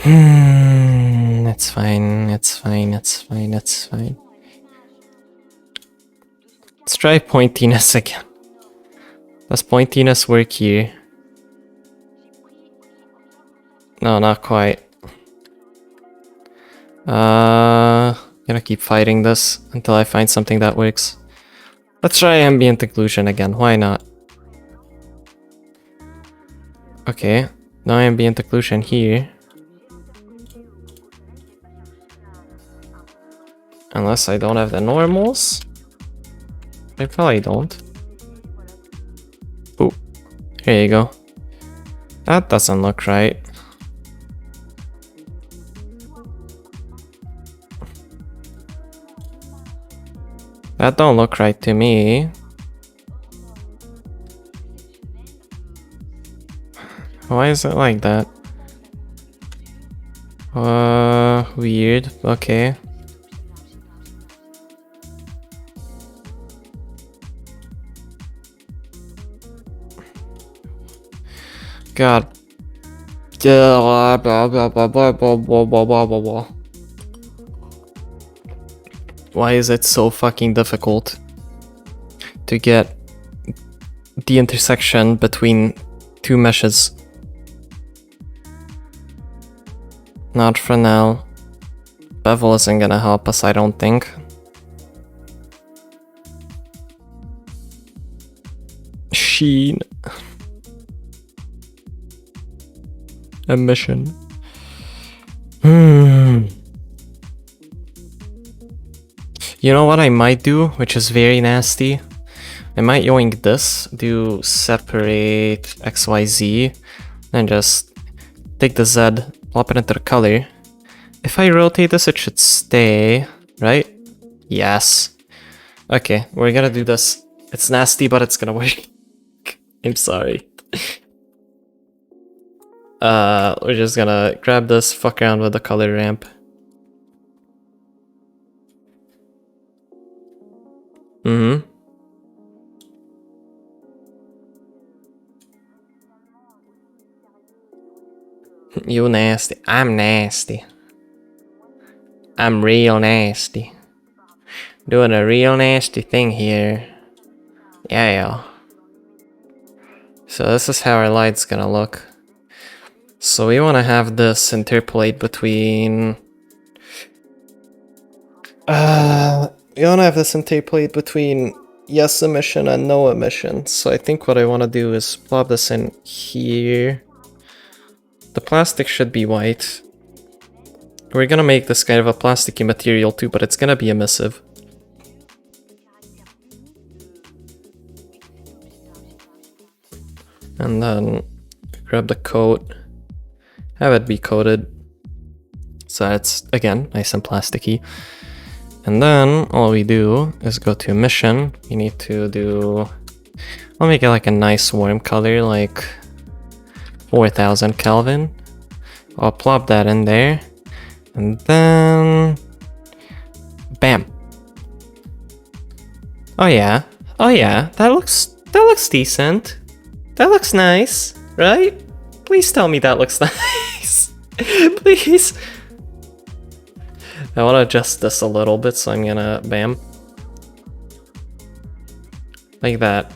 It's fine, it's fine, it's fine, it's fine. Let's try pointiness again. Does pointiness work here? No, not quite. Gonna keep fighting this until I find something that works. Let's try ambient occlusion again, why not? Okay, no ambient occlusion here. Unless I don't have the normals. I probably don't. Ooh, here you go. That doesn't look right. That don't look right to me. Why is it like that? Weird. Okay. God. Why is it so fucking difficult to get the intersection between two meshes? Not for now. Bevel isn't gonna help us, I don't think. Sheen. Emission. You know what I might do, which is very nasty? I might yoink this, do separate XYZ, and just take the Z, plop it into the color. If I rotate this, it should stay, right? Yes. Okay, we're gonna do this. It's nasty, but it's gonna work. I'm sorry. We're just gonna grab this, fuck around with the color ramp. Mm-hmm. You nasty. I'm nasty. I'm real nasty. Doing a real nasty thing here. Yeah. So this is how our light's gonna look. So we want to have this interpolate between... we want to have this interpolate between yes emission and no emission. So I think what I want to do is plop this in here. The plastic should be white. We're gonna make this kind of a plasticky material too, but it's gonna be emissive. And then grab the coat. Have it be coated. So it's, again, nice and plasticky. And then all we do is go to emission. We need to do... I'll make it like a nice warm color, like 4000 Kelvin. I'll plop that in there. And then... Bam! Oh yeah. That looks decent. That looks nice, right? Please tell me that looks nice. Please. I want to adjust this a little bit, so I'm gonna bam. Like that.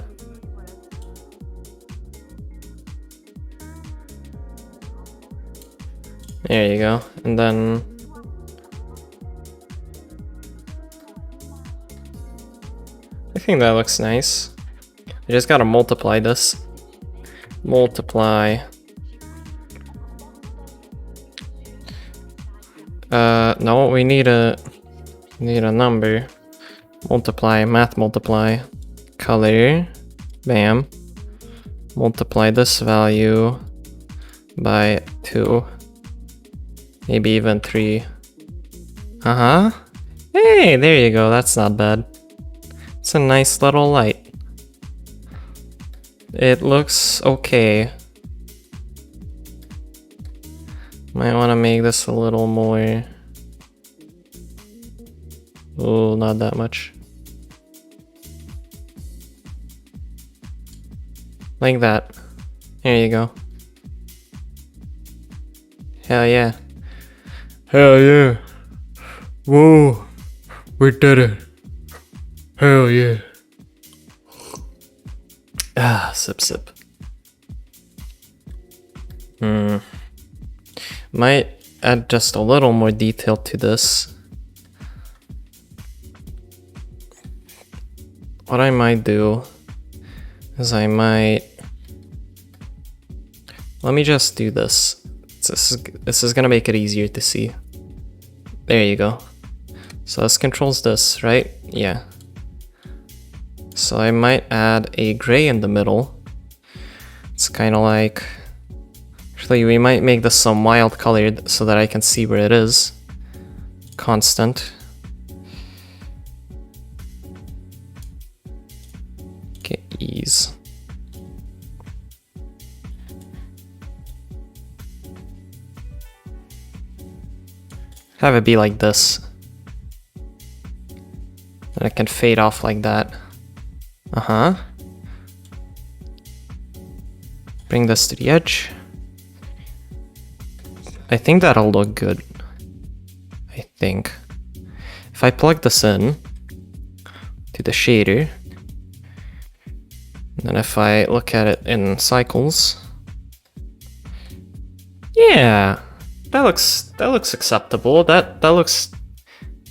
There you go. And then... I think that looks nice. I just gotta multiply this. Multiply. No, we need a number. Multiply, math multiply. Color. Bam. Multiply this value by 2. Maybe even 3. Hey, there you go. That's not bad. It's a nice little light. It looks okay. Might want to make this a little more. Oh, not that much. Like that. There you go. Hell yeah. Hell yeah. Whoa. We did it. Hell yeah. Ah, sip. Might add just a little more detail to this. What I might do is I might... Let me just do this. This is gonna make it easier to see. There you go. So this controls this, right? Yeah. So I might add a gray in the middle. It's kind of like... Actually, we might make this some wild colored so that I can see where it is. Constant. Okay, ease. Have it be like this. And it can fade off like that. Bring this to the edge. I think that'll look good. I think. If I plug this in to the shader, and then if I look at it in cycles, yeah, that looks acceptable. That looks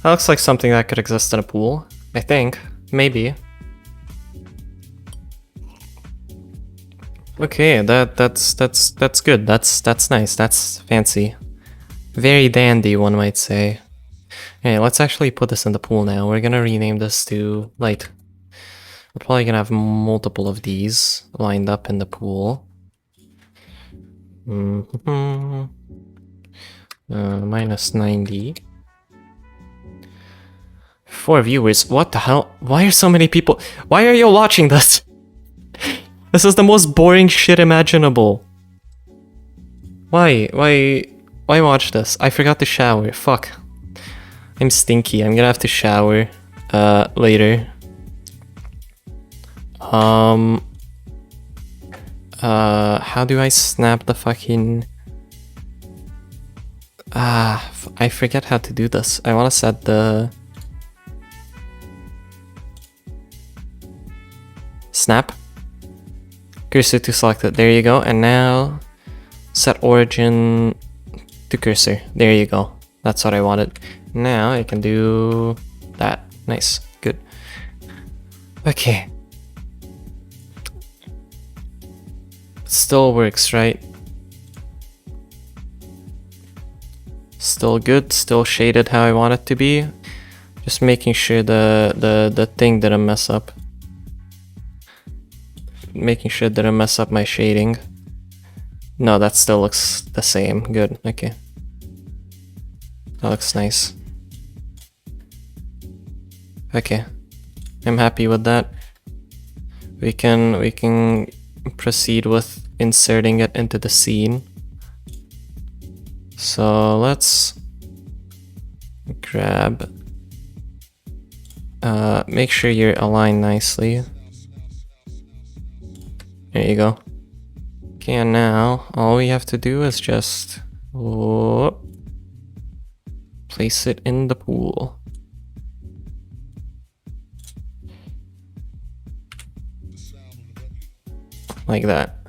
like something that could exist in a pool. I think, maybe. Okay, that's good. That's nice. That's fancy. Very dandy, one might say. Okay, let's actually put this in the pool now. We're gonna rename this to light. We're probably gonna have multiple of these lined up in the pool. Minus 90. 4 viewers. What the hell? Why are so many people? Why are you watching this? This is the most boring shit imaginable. Why watch this? I forgot to shower. Fuck. I'm stinky. I'm gonna have to shower later. How do I snap the fucking... I forget how to do this. I wanna set the... Snap. Cursor to selected. There you go. And now set origin to cursor. There you go. That's what I wanted. Now I can do that. Nice. Good. Okay. Still works, right? Still good. Still shaded how I want it to be. Just making sure the thing didn't mess up. Making sure it didn't mess up my shading. No, that still looks the same. Good. Okay. That looks nice. Okay. I'm happy with that. We can proceed with inserting it into the scene. So let's grab... make sure you're aligned nicely. There you go. Okay, and now all we have to do is just place it in the pool. Like that.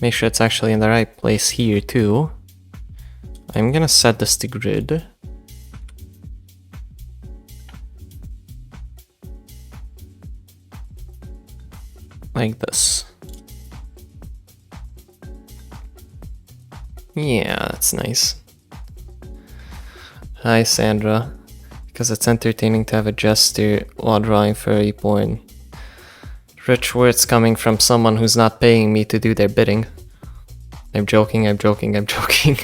Make sure it's actually in the right place here too. I'm gonna set this to grid. Like this. Yeah, that's nice. Hi, Sandra. Because it's entertaining to have a gesture while drawing furry porn. Rich words coming from someone who's not paying me to do their bidding. I'm joking, I'm joking, I'm joking.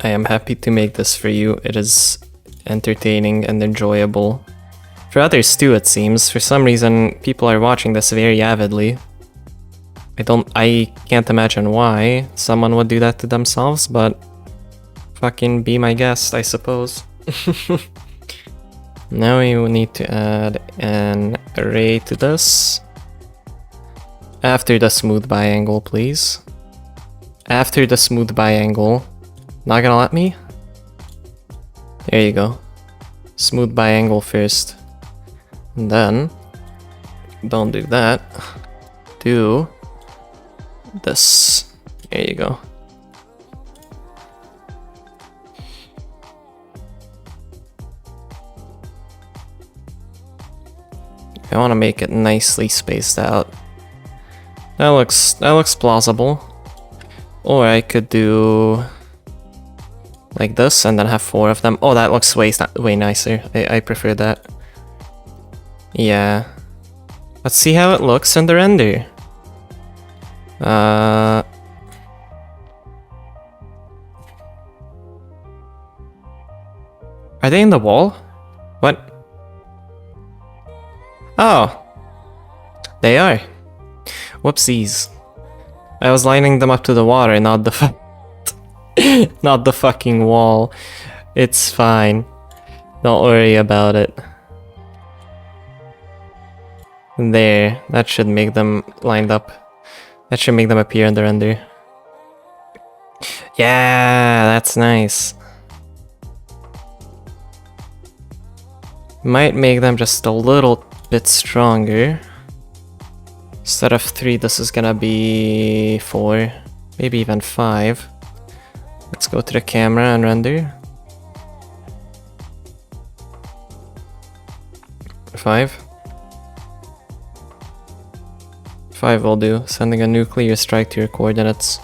I am happy to make this for you. It is entertaining and enjoyable. For others too, it seems. For some reason, people are watching this very avidly. I can't imagine why someone would do that to themselves, but fucking be my guest, I suppose. Now we will need to add an array to this. After the smooth biangle, please. After the smooth biangle. Not gonna let me? There you go. Smooth biangle first. And then, don't do that. do this. There you go. I want to make it nicely spaced out. That looks plausible. Or I could do like this and then have 4 of them. Oh, that looks way nicer. I prefer that. Yeah. Let's see how it looks in the render. Are they in the wall? What? Oh. They are. Whoopsies. I was lining them up to the water, not the not the fucking wall. It's fine. Don't worry about it. There. That should make them lined up. That should make them appear in the render. Yeah, that's nice. Might make them just a little bit stronger. Instead of 3, this is gonna be 4. Maybe even 5. Let's go to the camera and render. 5. 5 will do. Sending a nuclear strike to your coordinates.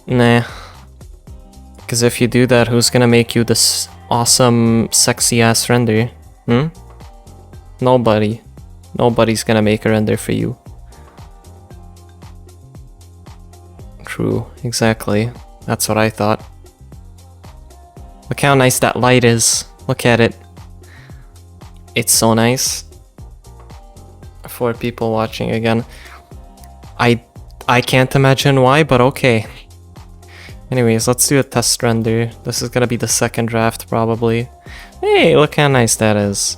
Nah. Because if you do that, who's gonna make you this awesome, sexy ass render? Hmm? Nobody. Nobody's gonna make a render for you. True, exactly. That's what I thought. Look how nice that light is. Look at it. It's so nice. 4 people watching again. I can't imagine why, but okay. Anyways, let's do a test render. This is gonna be the second draft, probably. Hey, look how nice that is.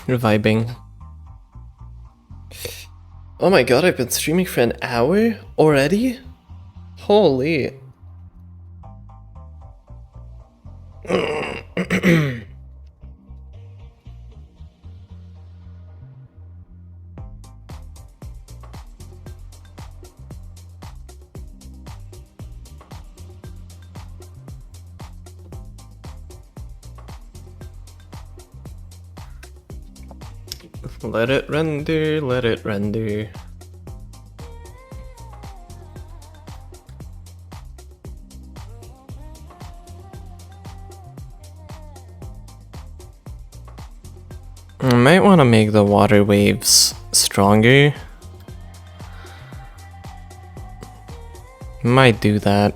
Vibing. Oh my god, I've been streaming for an hour already? Holy. Let it render, let it render. I might want to make the water waves stronger. Might do that.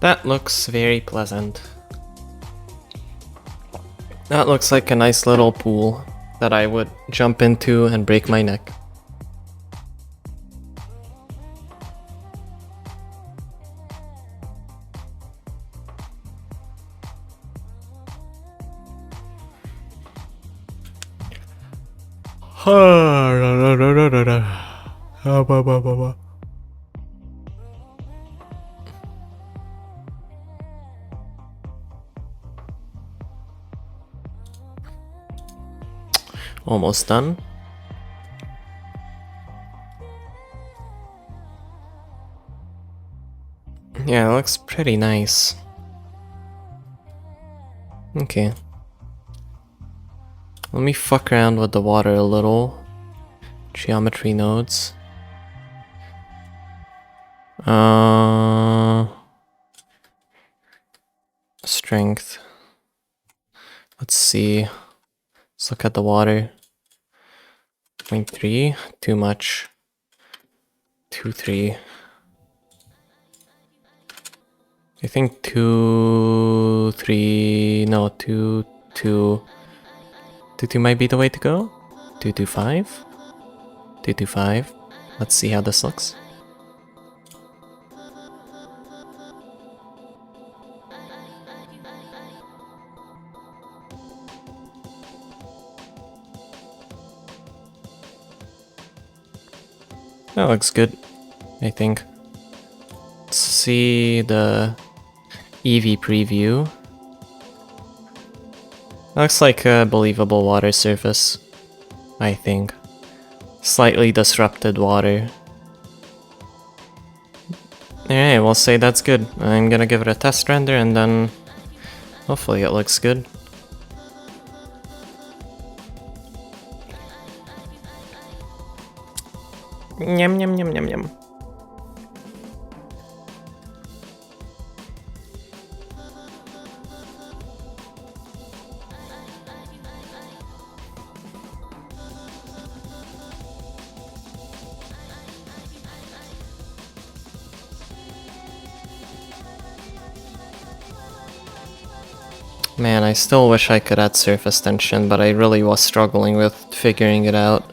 That looks very pleasant. That looks like a nice little pool that I would jump into and break my neck. Almost done. Yeah, it looks pretty nice. Okay. Let me fuck around with the water a little. Geometry nodes. Strength. Let's see. Let's look at the water. 0.3, too much. 2.3. I think 2, 3, no, 2, 2. 2, 2 might be the way to go. 2, 2, 5. 2, 2, 5. Let's see how this looks. That looks good, I think. Let's see the EV preview. Looks like a believable water surface, I think. Slightly disrupted water. Alright, we'll say that's good. I'm gonna give it a test render and then hopefully it looks good. Yum yum yum yum yum. Man, I still wish I could add surface tension, but I really was struggling with figuring it out.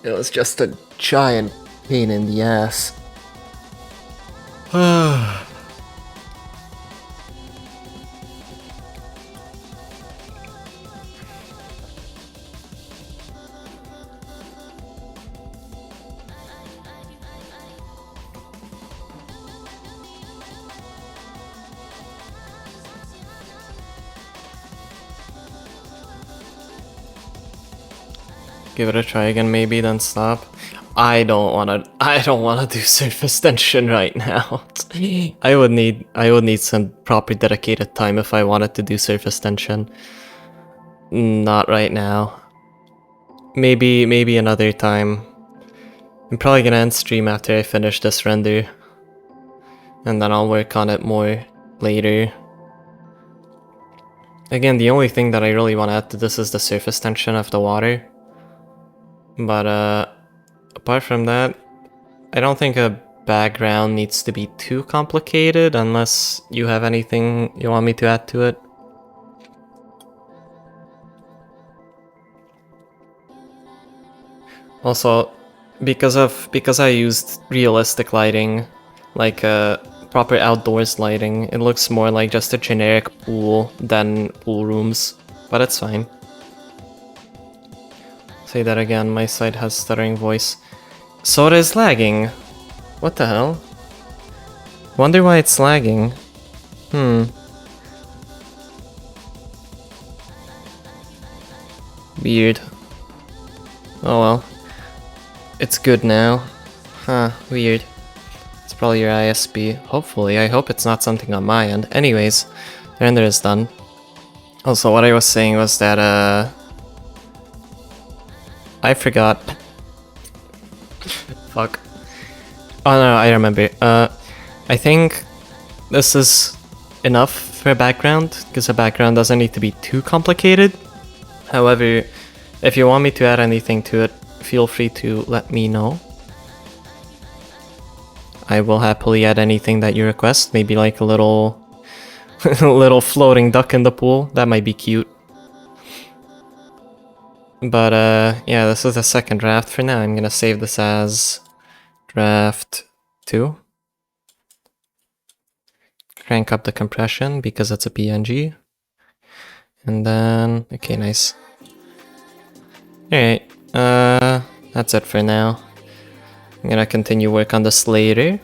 It was just a giant pain in the ass. Give it a try again maybe, then stop. I don't wanna do surface tension right now. I would need some proper dedicated time if I wanted to do surface tension. Not right now. Maybe another time. I'm probably gonna end stream after I finish this render. And then I'll work on it more later. Again, the only thing that I really want to add to this is the surface tension of the water. But apart from that, I don't think a background needs to be too complicated unless you have anything you want me to add to it. Also, because I used realistic lighting, like proper outdoors lighting, it looks more like just a generic pool than pool rooms, but it's fine. Say that again, my side has stuttering voice. Sora is lagging. What the hell? Wonder why it's lagging. Weird. Oh well. It's good now. Huh, weird. It's probably your ISP. Hopefully, I hope it's not something on my end. Anyways, the render is done. Also, what I was saying was that, I forgot. Fuck. Oh no, I remember. I think this is enough for a background, because a background doesn't need to be too complicated. However, if you want me to add anything to it, feel free to let me know. I will happily add anything that you request, maybe like a little little floating duck in the pool. That might be cute. But yeah, this is the second draft for now. I'm gonna save this as draft 2. Crank up the compression because it's a PNG. And then, okay, nice. Alright, that's it for now. I'm gonna continue work on this later.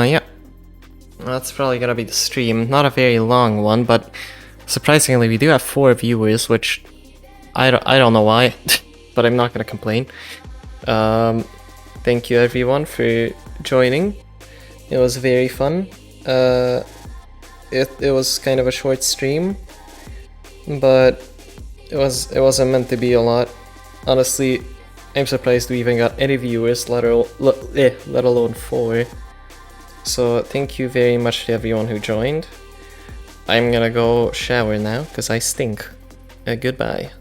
Yeah. That's probably gonna be the stream. Not a very long one, but surprisingly we do have 4 viewers, which I don't know why, but I'm not gonna complain. Thank you everyone for joining. It was very fun. It was kind of a short stream, but it wasn't meant to be a lot. Honestly, I'm surprised we even got any viewers, let alone 4. So thank you very much to everyone who joined. I'm gonna go shower now, because I stink. Goodbye.